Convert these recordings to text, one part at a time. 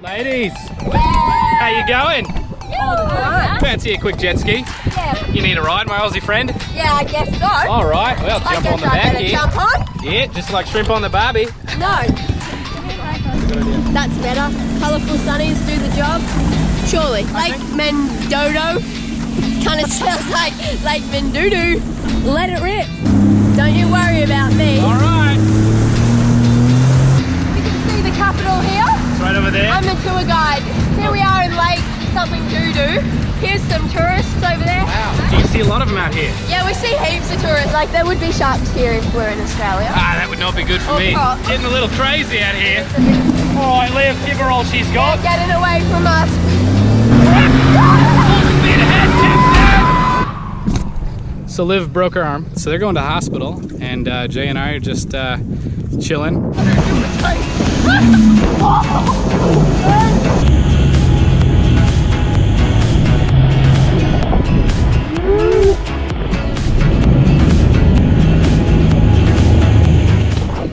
Ladies, how you going? Yeah. Fancy a quick jet ski? Yeah. You need a ride, my Aussie friend? Yeah, I guess so. All right, well, I jump guess on the I back better here. jump on? Yeah, just like shrimp on the barbie. No. That's better. Colourful sunnies do the job. Surely. Lake Mendodo. Kind of sounds like Lake Mendoodoo. Let it rip. Don't you worry about me. All right. You can see the capital here. It's right over there. I'm the tour guide. Here we are in Lake something doo-doo. Here's some tourists over there. Wow, you see a lot of them out here. Yeah, we see heaps of tourists. Like there would be sharks here if we're in Australia. Ah, that would not be good for Or me. crocs. Getting a little crazy out here. All right, Liv, give her all she's got. Getting away from us. So Liv broke her arm, so they're going to hospital, and Jay and I are just chilling.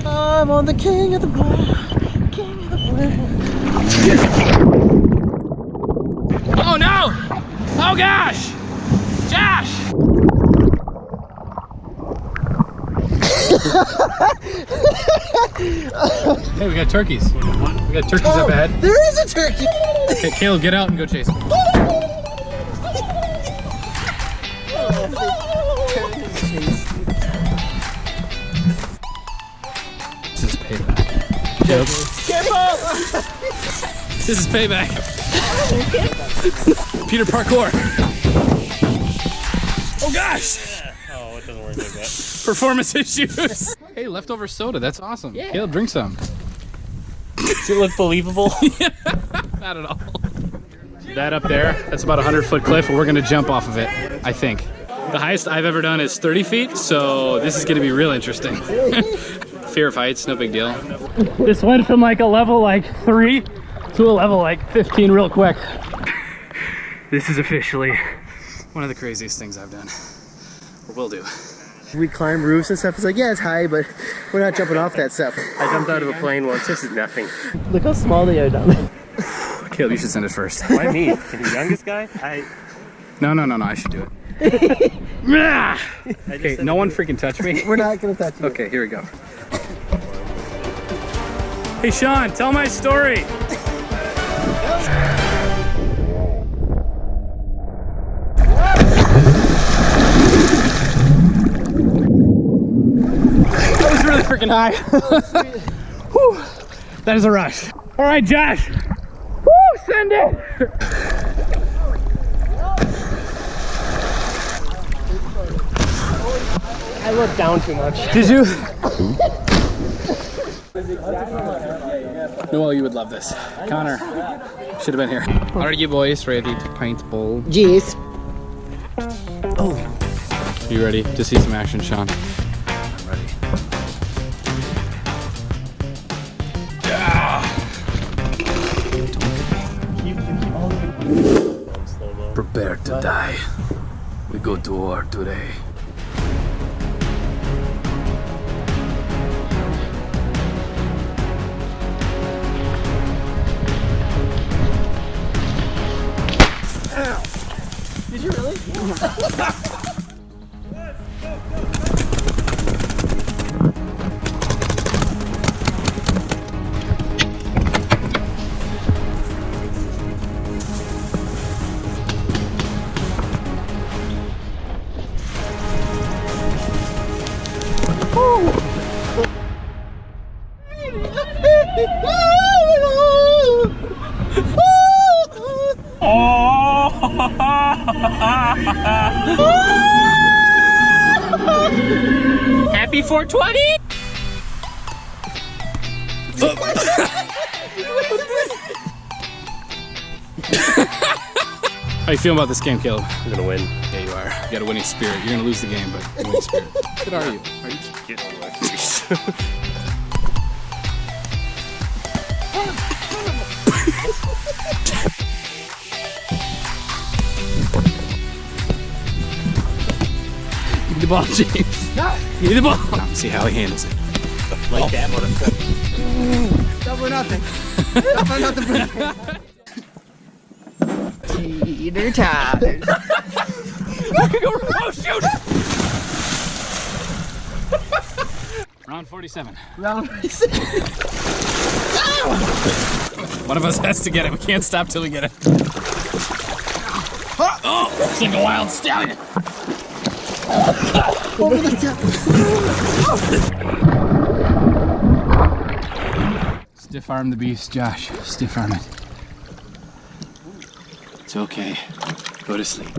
I'm on the king of the bar, king of the bar. Oh no! Oh gosh! Josh! Hey, we got turkeys. We got turkeys up ahead. There is a turkey! Okay, Caleb, get out and go chase them. This is payback. Caleb. Careful! This is payback. Peter parkour. Oh gosh! Oh, it doesn't work like that. Performance issues. Hey, leftover soda. That's awesome. Yeah. Caleb, drink some. Does it look believable? Not at all. That up there, that's about a 100-foot cliff, and we're gonna jump off of it, I think. The highest I've ever done is 30 feet, so this is gonna be real interesting. Fear of heights, no big deal. This went from like a level like 3 to a level like 15 real quick. This is officially one of the craziest things I've done, or will do. We climb roofs and stuff. It's like, yeah, it's high, but we're not jumping off that stuff. I jumped out of a plane once. This is nothing. Look how small they are down there. Caleb, you should send it first. Why me? The youngest guy? No, I should do it. Okay, no one freaking touch me. We're not gonna touch you. Okay, here we go. Hey Sean, tell my story. That was really freaking high. Whew. That is a rush. All right, Josh. Woo, send it. I looked down too much. Did you? Noel, you would love this. Connor should have been here. Are you boys ready to paintball? Jeez. Are you ready to see some action, Sean? I'm ready. Prepare to die. We go to war today. Did you really? Happy 420? How you feeling about this game, Caleb? I'm gonna win. Yeah, you are. You got a winning spirit. You're gonna lose the game, but a winning spirit. Good are you? Are you? Get on my face. Give me the ball, James. No. Give me the ball. See how he handles it. Like that, motherfucker. Double or nothing. Teeter totters. Oh, shoot! Round 47. Round 47. One of us has to get it. We can't stop till we get it. Oh, it's like a wild stallion. Over the top. Stiff arm the beast, Josh. Stiff arm it. It's okay. Go to sleep.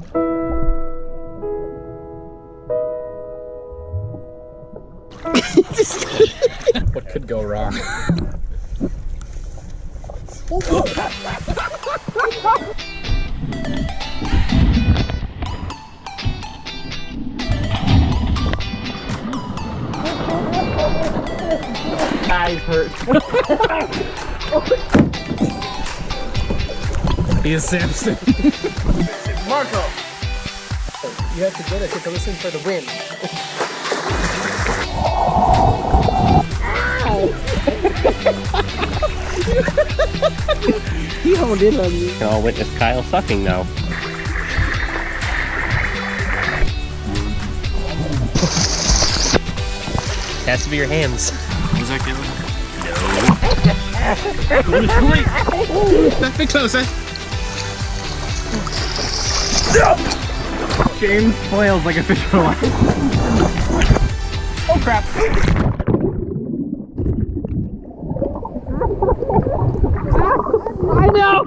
What could go wrong? Eyes hurt. He is Samson. Marco. You have to get it to listen for the wind. He honed in on you. I'll witness Kyle sucking now. Has to be your hands. Was that good? No. Back bit closer. James flails like a fish for life. Oh crap. I know.